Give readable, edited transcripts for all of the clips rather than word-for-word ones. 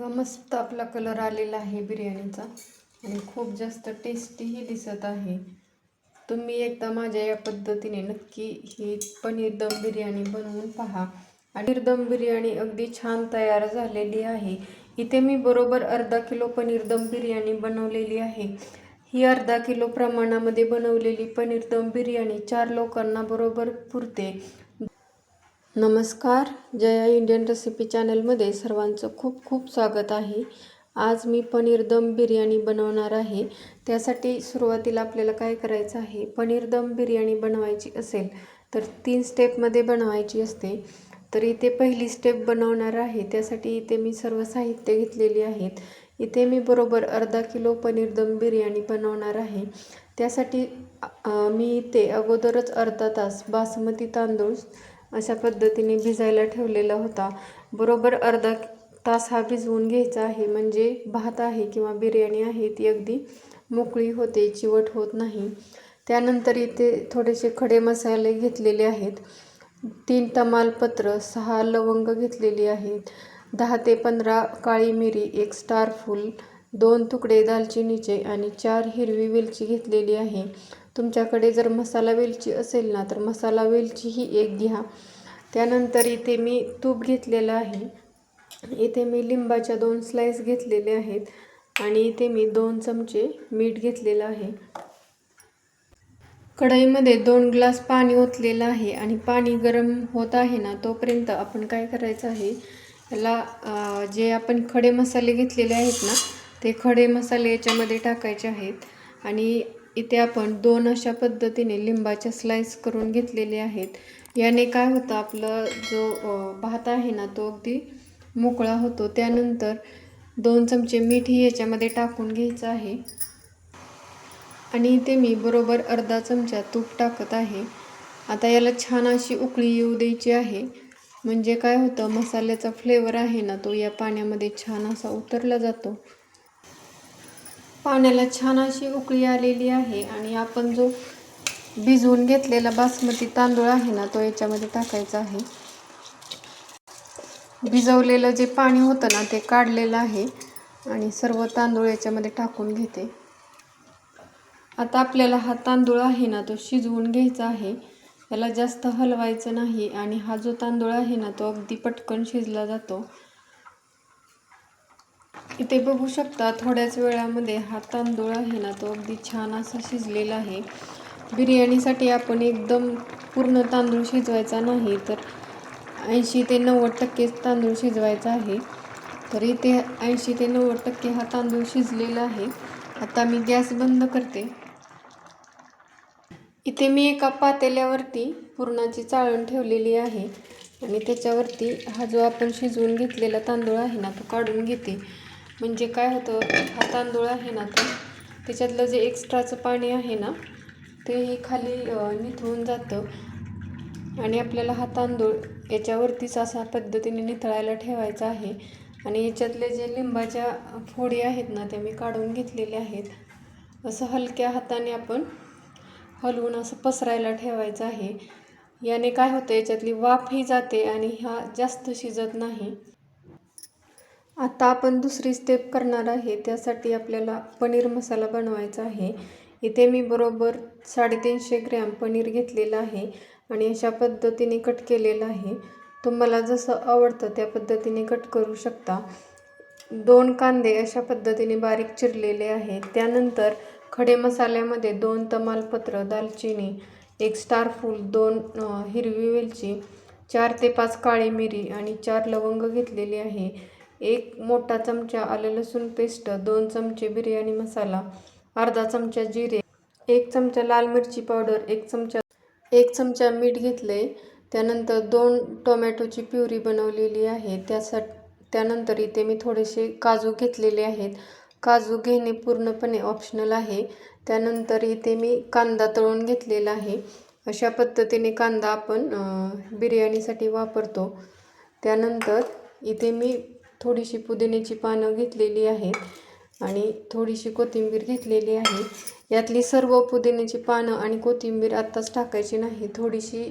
मस्त आपला कलर आलेला आहे बिर्याणीचा आणि खूप जास्त टेस्टीही दिसत आहे। तुम्ही एकदा माझ्या या पद्धतीने नक्की ही पनीर दम बिर्याणी बनवून पहा। पनीर दम बिर्याणी अगदी छान तयार झालेली आहे। इथे मी बरोबर अर्धा किलो पनीर दम बिर्याणी बनवलेली आहे। ही अर्धा किलो प्रमाणामध्ये बनवलेली पनीर दम बिर्याणी 4 लोकांना बरोबर पुरते। नमस्कार, जया इंडियन रेसिपी चॅनलमध्ये सर्वांचं खूप खूप स्वागत आहे। आज मी पनीर दम बिर्याणी बनवणार आहे। त्यासाठी सुरुवातीला आपल्याला काय करायचं आहे, पनीर दम बिर्याणी बनवायची असेल तर 3 स्टेपमध्ये बनवायची असते। तर इथे पहिली स्टेप बनवणार आहे, त्यासाठी इथे मी सर्व साहित्य घेतलेली आहेत। इथे मी बरोबर अर्धा किलो पनीर दम बिर्याणी बनवणार आहे। त्यासाठी मी इथे अगोदरच अर्धा तास बासमती तांदूळ अशा पद्धतीने भिजायला ठेवलेला होता। बरोबर अर्धा तास हा भिजवून घ्यायचा आहे, म्हणजे भात आहे किंवा बिर्याणी आहे ती अगदी मोकळी होते, चिवट होत नाही। त्यानंतर इथे थोडेसे खडे मसाले घेतलेले आहेत। 3 तमालपत्र, 6 लवंग घेतलेली आहेत, 10 ते 15 काळी मिरी, 1 स्टार फूल, 2 तुकडे दालचिनीचे आणि 4 हिरवी वेलची घेतलेली आहे। तुमच्याकडे जर मसाला वेलची असेल ना तर मसाला वेलचीही 1 घ्या। त्यानंतर इथे मी तूप घेतलेलं आहे। इथे मी लिंबाच्या 2 स्लाइस घेतलेले आहेत आणि इथे मी 2 चमचे मीठ घेतलेलं आहे। कढईमध्ये 2 ग्लास पाणी ओतलेलं आहे आणि पाणी गरम होत आहे ना तोपर्यंत आपण काय करायचं आहे, याला जे आपण खडे मसाले घेतलेले आहेत ना ते खडे मसाले याच्यामध्ये टाकायचे आहेत। आणि इथे आपण 2 अशा पद्धतीने लिंबाच्या स्लाइस करून घेतलेले आहेत। याने काय होतं, आपलं जो भात आहे ना तो अगदी मोकळा होतो। त्यानंतर 2 चमचे मीठही याच्यामध्ये टाकून घ्यायचं आहे आणि इथे मी बरोबर अर्धा चमचा तूप टाकत आहे। आता याला छान अशी उकळी येऊ द्यायची आहे, म्हणजे काय होतं, मसाल्याचा फ्लेवर आहे ना तो या पाण्यामध्ये छान असा उतरला जातो। पाण्याला छान अशी उकळी आलेली आहे आणि आपण जो भिजवून घेतलेला बासमती तांदूळ आहे ना तो याच्यामध्ये टाकायचा आहे। भिजवलेलं जे पाणी होतं ना ते काढलेलं आहे आणि सर्व तांदूळ याच्यामध्ये टाकून घेते। आता आपल्याला हा तांदूळ आहे ना तो शिजवून घ्यायचा आहे, याला जास्त हलवायचं नाही आणि हा जो तांदूळ आहे ना तो अगदी पटकन शिजला जातो। इथे बघू शकता थोड्याच वेळामध्ये हा तांदूळ आहे ना तो अगदी छान असा शिजलेला आहे। बिर्याणीसाठी आपण एकदम पूर्ण तांदूळ शिजवायचा नाही, तर 80 ते 90% तांदूळ शिजवायचा आहे। तर इथे 80 ते 90% हा तांदूळ शिजलेला आहे। आता मी गॅस बंद करते। इथे मी एका पातेल्यावरती पुरणाची चाळण ठेवलेली आहे आणि त्याच्यावरती हा जो आपण शिजवून घेतलेला तांदूळ आहे ना तो काढून घेते। म्हणजे काय होतं, हा तांदूळ आहे ना तो त्याच्यातलं जे एक्स्ट्राचं पाणी आहे ना तेही खाली निथळून जातं आणि आपल्याला हा तांदूळ याच्यावरतीच अशा पद्धतीने निथळायला ठेवायचा आहे। आणि याच्यातले जे लिंबाच्या फोडी आहेत ना त्या मी काढून घेतलेल्या आहेत। असं हलक्या हाताने आपण हलवून असं पसरायला ठेवायचं आहे। याने काय होतं, याच्यातली वाफही जाते आणि हा जास्त शिजत नाही। आता आपण दुसरी स्टेप करणार आहे, त्यासाठी आपल्याला पनीर मसाला बनवायचा आहे। इथे मी बरोबर 350 ग्रॅम पनीर घेतलेलं आहे आणि अशा पद्धतीने कट केलेलं आहे। तुम्हाला जसं आवडतं त्या पद्धतीने कट करू शकता। 2 कांदे अशा पद्धतीने बारीक चिरलेले आहेत। त्यानंतर खडे मसाल्यामध्ये 2 तमालपत्र, दालचिनी, 1 स्टार फूल, 2 हिरवी वेलची, 4 ते 5 काळी मिरी आणि 4 लवंग घेतलेली आहे। 1 मोठा चमचा आलं लसूण पेस्ट, 2 चमचे बिर्याणी मसाला, अर्धा चमचा जिरे, 1 चमचा लाल मिरची पावडर, 1 चमचा मीठ घेतले। त्यानंतर 2 टोमॅटोची प्युरी बनवलेली आहे। त्यानंतर इथे मी थोडेसे काजू घेतलेले आहेत। काजू घेणे पूर्णपणे ऑप्शनल आहे। त्यानंतर इथे मी कांदा तळून घेतलेला आहे। अशा पद्धतीने कांदा आपण बिर्याणीसाठी वापरतो। त्यानंतर इथे मी थोडीशी पुदिन्याची पानं घेतलेली आहेत आणि थोडीशी कोथिंबीर घेतलेली आहे। यातली सर्व पुदिन्याची पानं आणि कोथिंबीर आत्ताच टाकायची नाही, थोडीशी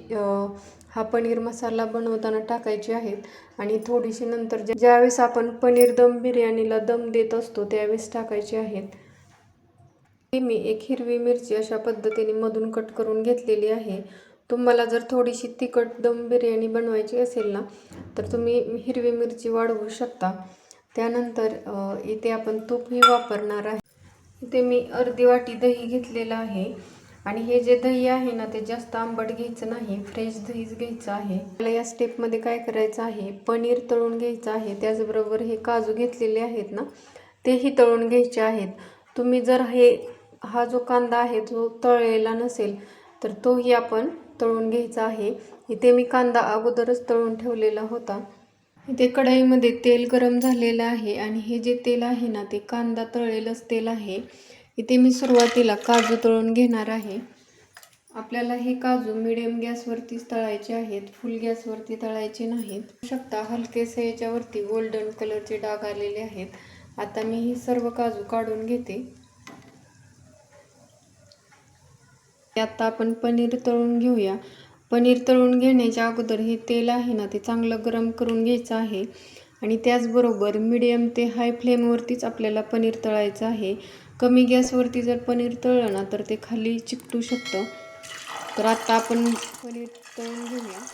हा पनीर मसाला बनवताना टाकायचे आहेत आणि थोडीशी नंतर ज्यावेळेस आपण पनीर दम बिर्याणीला दम देत असतो त्यावेळेस टाकायचे आहेत. मी एक हिरवी मिरची अशा पद्धतीने मधून कट करून घेतलेली आहे. तुम्हाला जर थोडीशी तिखट दम बिर्याणी बनवायची असेल ना तर तुम्ही हिरवी मिरची वाढवू शकता. त्यानंतर इथे आपण तूपही वापरणार आहे. इथे मी अर्धी वाटी दही घेतलेलं आहे आणि हे जे दही आहे ना ते जास्त आंबट घ्यायचं नाही, फ्रेश दहीच घ्यायचं आहे. आपल्याला या स्टेपमध्ये काय करायचं आहे, पनीर तळून घ्यायचं आहे. त्याचबरोबर हे काजू घेतलेले आहेत ना तेही तळून घ्यायचे आहेत. तुम्ही जर हा जो कांदा आहे जो तळलेला नसेल तर तोही आपण तळून घ्यायचा आहे. इथे मी कांदा अगोदरच तळून ठेवलेला होता. इथे कढईमध्ये तेल गरम झालेलं आहे आणि हे जे तेल आहे ना ते कांदा तळलेलंच तेल आहे. इथे मी सुरुवातीला काजू तळून घेणार आहे. आपल्याला हे काजू मिडियम गॅसवरतीच तळायचे आहेत, फुल गॅसवरती तळायचे नाहीत. बघू शकता हलकेसे याच्यावरती गोल्डन कलरचे डाग आलेले आहेत. आता मी ही सर्व काजू काढून घेते. आता आपण पनीर तळून घेऊया. पनीर तळून घेण्याच्या अगोदर हे तेल आहे ना ते चांगलं गरम करून घ्यायचं आहे आणि त्याचबरोबर मीडियम ते हाय फ्लेमवरतीच आपल्याला पनीर तळायचं आहे. कमी गॅसवरती जर पनीर तळलं ना तर ते खाली चिकटू शकतं. तर आता आपण पनीर तळून घेऊया.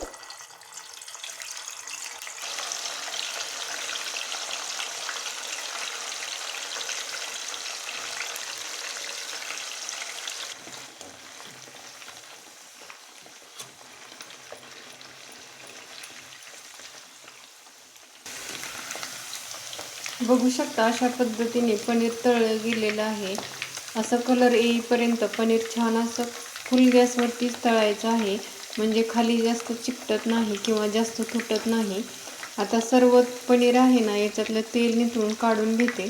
बघू शकता अशा पद्धतीने पनीर तळलं गेलेलं आहे. असं कलर येईपर्यंत पनीर छान असं फुल गॅसवरतीच तळायचं आहे, म्हणजे खाली जास्त चिकटत नाही किंवा जास्त तुटत नाही. आता सर्व पनीर आहे ना याच्यातलं तेल निथळून काढून घेते.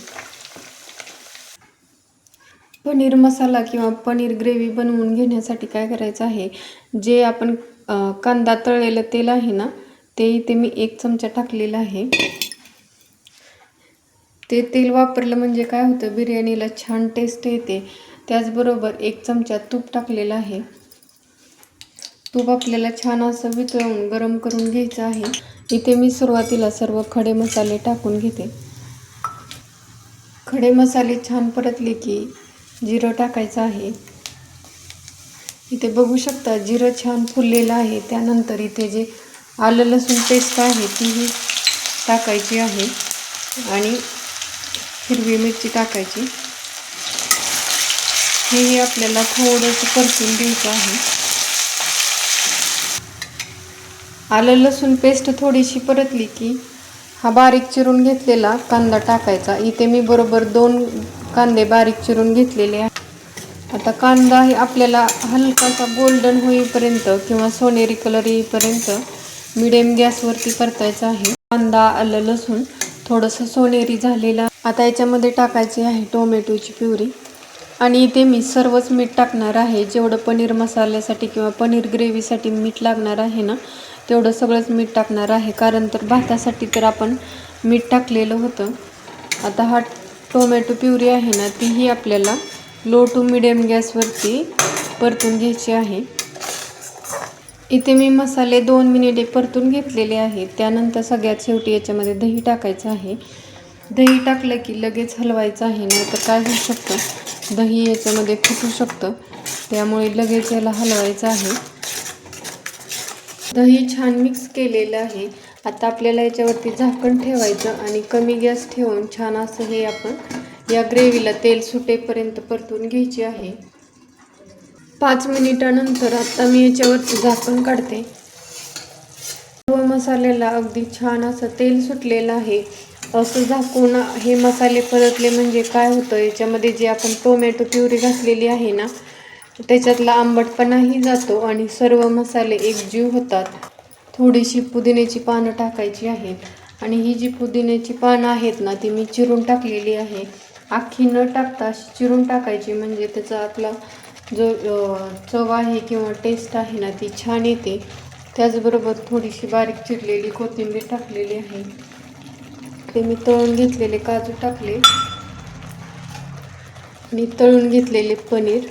पनीर मसाला किंवा पनीर ग्रेव्ही बनवून घेण्यासाठी काय करायचं आहे, जे आपण कांदा तळलेलं तेल आहे ना ते इथे मी 1 चमचा टाकलेलं आहे. ते तेल वापरलं म्हणजे काय होतं, बिर्याणीला छान टेस्ट येते. त्याचबरोबर 1 चमचा तूप टाकलेलं आहे. तूप आपल्याला छान असं वितळून गरम करून घ्यायचं आहे. इथे मी सुरुवातीला सर्व खडे मसाले टाकून घेते. खडे मसाले छान परतले की जिरं टाकायचं आहे. इथे बघू शकता जिरं छान फुललेलं आहे. त्यानंतर इथे जे आलं लसूण पेस्ट आहे तीही टाकायची आहे आणि हिरवी मिरची टाकायची. हेही आपल्याला थोडंसं परतून घ्यायचं आहे. आलं लसूण पेस्ट थोडीशी परतली की हा बारीक चिरून घेतलेला कांदा टाकायचा. इथे मी बरोबर 2 कांदे बारीक चिरून घेतलेले आहेत. आता कांदा हे आपल्याला हलकासा गोल्डन होईपर्यंत किंवा सोनेरी कलर येईपर्यंत मिडियम गॅसवरती परतायचा आहे. कांदा आलं लसूण थोडंसं सोनेरी झालेला. आता याच्यामध्ये टाकायची आहे टोमॅटोची प्युरी आणि इथे मी सर्वच मीठ टाकणार आहे. जेवढं पनीर मसाल्यासाठी किंवा पनीर ग्रेव्हीसाठी मीठ लागणार आहे ना तेवढं सगळंच मीठ टाकणार आहे, कारण तर भातासाठी तर आपण मीठ टाकलेलं होतं. आता हा टोमॅटो प्युरी आहे ना तीही आपल्याला लो टू मिडियम गॅसवरती परतून घ्यायची आहे. इथे मी मसाले 2 मिनिटे परतून घेतलेले आहेत. त्यानंतर सगळ्यात शेवटी याच्यामध्ये दही टाकायचं आहे. दही टाकलं की लगेच हलवायचं आहे, नाही तर काय होऊ शकतं, दही याच्यामध्ये फुटू शकतं. त्यामुळे लगेच याला हलवायचं आहे. दही छान मिक्स केलेलं आहे. आता आपल्याला याच्यावरती झाकण ठेवायचं आणि कमी गॅस ठेवून छान असं हे आपण या ग्रेव्हीला तेल सुटेपर्यंत परतून घ्यायची आहे. 5 मिनिटानंतर आता मी याच्यावरती झाकण काढते. सर्व मसाल्याला अगदी छान असं तेल सुटलेलं आहे. असं झाकून हे मसाले परतले म्हणजे काय होतं, याच्यामध्ये जे आपण टोमॅटो प्युरी घातलेली आहे ना त्याच्यातला आंबटपणाही जातो आणि सर्व मसाले एकजीव होतात. थोडीशी पुदिन्याची पानं टाकायची आहेत आणि ही जी पुदिन्याची पानं आहेत ना ती मी चिरून टाकलेली आहे. अख्खी न टाकता चिरून टाकायची, म्हणजे त्याचा आपला जो चव आहे किंवा टेस्ट आहे ना ती छान येते. त्याचबरोबर थोडीशी बारीक चिरलेली कोथिंबीर टाकलेली आहे. ते मी तळून घेतलेले काजू टाकले आणि तळून घेतलेले पनीर.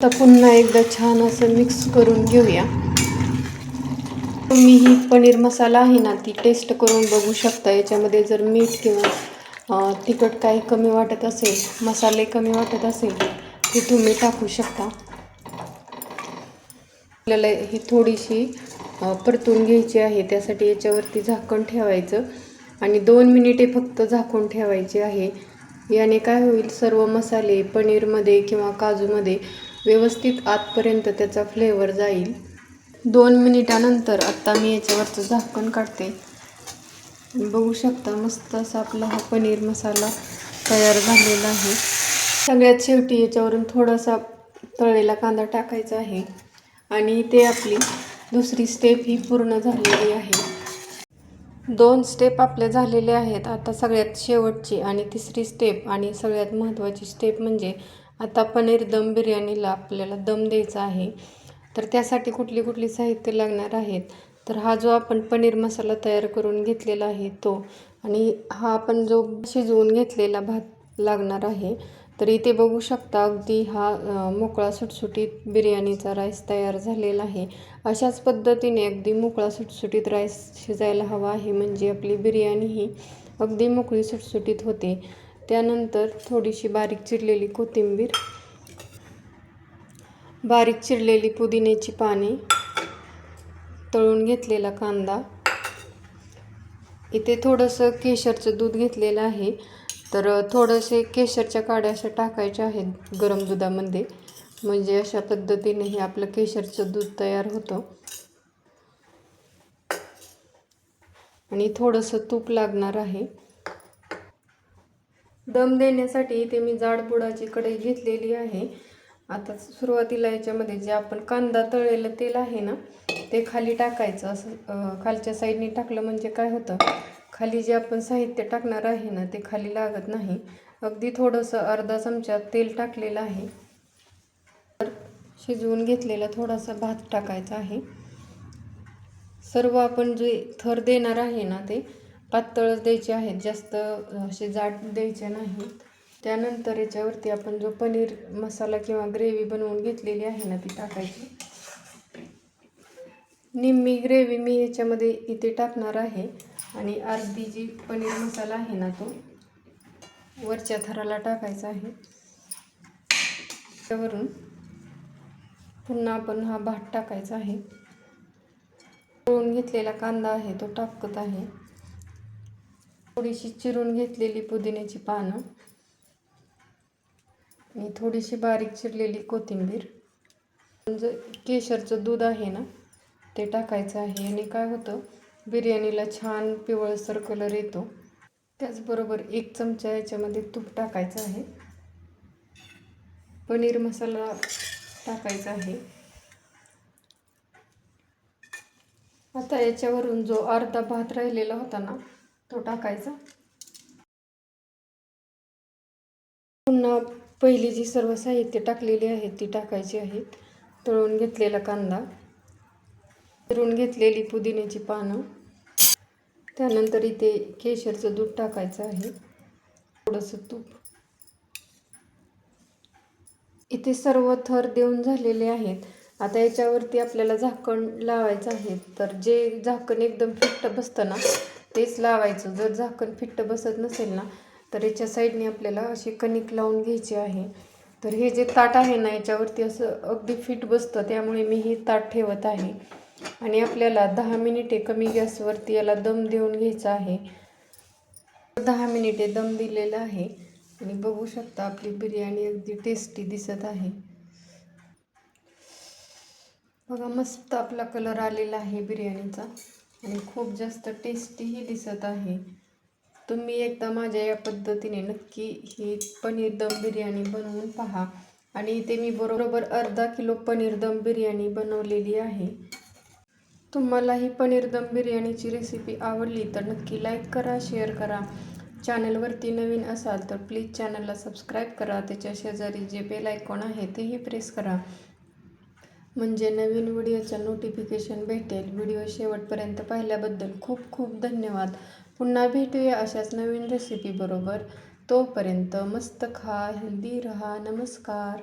आता पुन्हा एकदा छान असं मिक्स करून घेऊया. तुम्ही ही पनीर मसाला आहे ना ती टेस्ट करून बघू शकता. याच्यामध्ये जर मीठ किंवा तिखट काही कमी वाटत असेल, मसाले कमी वाटत असेल ते तुम्ही टाकू शकता. आपल्याला ही थोडीशी परतून घ्यायची आहे. त्यासाठी याच्यावरती झाकण ठेवायचं आणि 2 मिनिटे फक्त झाकून ठेवायचे आहे. याने काय होईल, सर्व मसाले पनीरमध्ये किंवा काजूमध्ये व्यवस्थित आतपर्यंत त्याचा फ्लेवर जाईल. 2 मिनिटानंतर आता मी याच्यावरचं झाकण काढते. बघू शकता मस्त असा आपला हा पनीर मसाला तयार झालेला आहे. सगळ्यात शेवटी याच्यावरून थोडासा तळलेला कांदा टाकायचा आहे आणि ते आपली दुसरी स्टेप ही पूर्ण झालेली आहे. 2 स्टेप आपल्या झालेल्या आहेत. आता सगळ्यात शेवटची आणि तिसरी स्टेप आणि सगळ्यात महत्त्वाची स्टेप म्हणजे आता पनीर दम बिर्याणीला आपल्याला दम द्यायचा आहे. तर त्यासाठी कुठली साहित्य लागणार आहेत, तर हा जो आपण पनीर मसाला तयार करून घेतलेला आहे तो, आणि हा आपण जो शिजवून घेतलेला भात लागणार आहे. तर इथे बघू शकता अगदी हा मोकळा सुटसुटीत बिर्याणीचा राईस तयार झालेला आहे. अशाच पद्धतीने अगदी मोकळा सुटसुटीत राईस शिजायला हवा आहे, म्हणजे आपली बिर्याणी ही अगदी मोकळी सुटसुटीत होते. त्यानंतर थोडीशी बारीक चिरलेली कोथिंबीर, बारीक चिरलेली पुदिन्याची पाने, तळून घेतलेला कांदा, इथे थोडंसं केशरचं दूध घेतलेलं आहे. तर थोडेसे केशरच्या काड्या अशा टाकायच्या आहेत गरम दुधामध्ये, म्हणजे अशा पद्धतीने हे आपलं केशरचं दूध तयार होतं. आणि थोडंसं तूप लागणार आहे. दम देण्यासाठी इथे मी जाड बुडाची कढई घेतलेली आहे. आता सुरुवातीला याच्यामध्ये जे आपण कांदा तळलेलं तेल आहे ना ते खाली टाकायचं. असं खालच्या साईडने टाकलं म्हणजे काय होतं, खाली जे आपण साहित्य टाकणार आहे ना ते खाली लागत नाही. अगदी थोडंसं अर्धा चमचा तेल टाकलेलं आहे. तर शिजवून घेतलेला थोडासा भात टाकायचा आहे. सर्व आपण जे थर देणार आहे ना ते पातळच द्यायचे आहेत, जास्त असे जाड द्यायचे नाही. त्यानंतर याच्यावरती आपण जो पनीर मसाला किंवा ग्रेव्ही बनवून घेतलेली आहे ना ती टाकायची. निम्मी ग्रेव्ही मी याच्यामध्ये इथे टाकणार आहे आणि अर्धी जी पनीर मसाला आहे ना तो वरच्या थराला टाकायचा आहे. त्यावरून पुन्हा आपण हा भात टाकायचा आहे. तळून घेतलेला कांदा आहे तो टाकत आहे. थोडीशी चिरून घेतलेली पुदिन्याची पानं आणि थोडीशी बारीक चिरलेली कोथिंबीर, म्हणजे केशरचं दूध आहे ना ते टाकायचं आहे. आणि काय होतं, बिर्याणीला छान पिवळसर कलर येतो. त्याचबरोबर 1 चमचा याच्यामध्ये तूप टाकायचं आहे. पनीर मसाला टाकायचा आहे. आता याच्यावरून जो अर्धा भात राहिलेला होता ना तो टाकायचा. पुन्हा पहिली जी सर्व साहित्य टाकलेली आहेत ती टाकायची आहेत. तळून घेतलेला कांदा, चिरून घेतलेली पुदिन्याची पानं, त्यानंतर इथे केशरचं दूध टाकायचं आहे, थोडंसं तूप. इथे सर्व थर देऊन झालेले आहेत. आता याच्यावरती आपल्याला झाकण लावायचं आहे. तर जे झाकण एकदम फिट्ट बसतं ना तेच लावायचं. जर झाकण फिट्ट बसत नसेल ना तर याच्या साईडने आपल्याला अशी कणिक लावून घ्यायची आहे. तर हे जे ताट आहे ना याच्यावरती असं अगदी फिट बसतं, त्यामुळे मी हे ताट ठेवत आहे. आणि आपल्याला 10 मिनिटे कमी गॅसवरती याला दम देऊन घ्यायचा आहे. 10 मिनिटे दम दिलेला आहे आणि बघू शकता आपली बिर्याणी अगदी टेस्टी दिसत आहे. बघा मस्त आपला कलर आलेला आहे बिर्याणीचा आणि खूप जास्त टेस्टीही दिसत आहे. तुम्ही एकदा माझ्या या पद्धतीने नक्की ही पनीर दम बिर्याणी बनवून पहा. आणि इथे मी बरोबर अर्धा किलो पनीर दम बिर्याणी बनवलेली आहे. तुम्हाला ही पनीर दम बिर्याणीची रेसिपी आवडली तर नक्की लाईक करा, शेअर करा. चॅनलवरती नवीन असाल तर प्लीज चॅनलला सबस्क्राईब करा. त्याच्या शेजारी जे बेल आयकॉन आहे तेही प्रेस करा, म्हणजे नवीन व्हिडिओचं नोटिफिकेशन भेटेल. व्हिडिओ शेवटपर्यंत पाहिल्याबद्दल खूप खूप धन्यवाद. पुन्हा भेटूया अशाच नवीन रेसिपी बरोबर. तोपर्यंत मस्त खा, हेल्दी रहा. नमस्कार.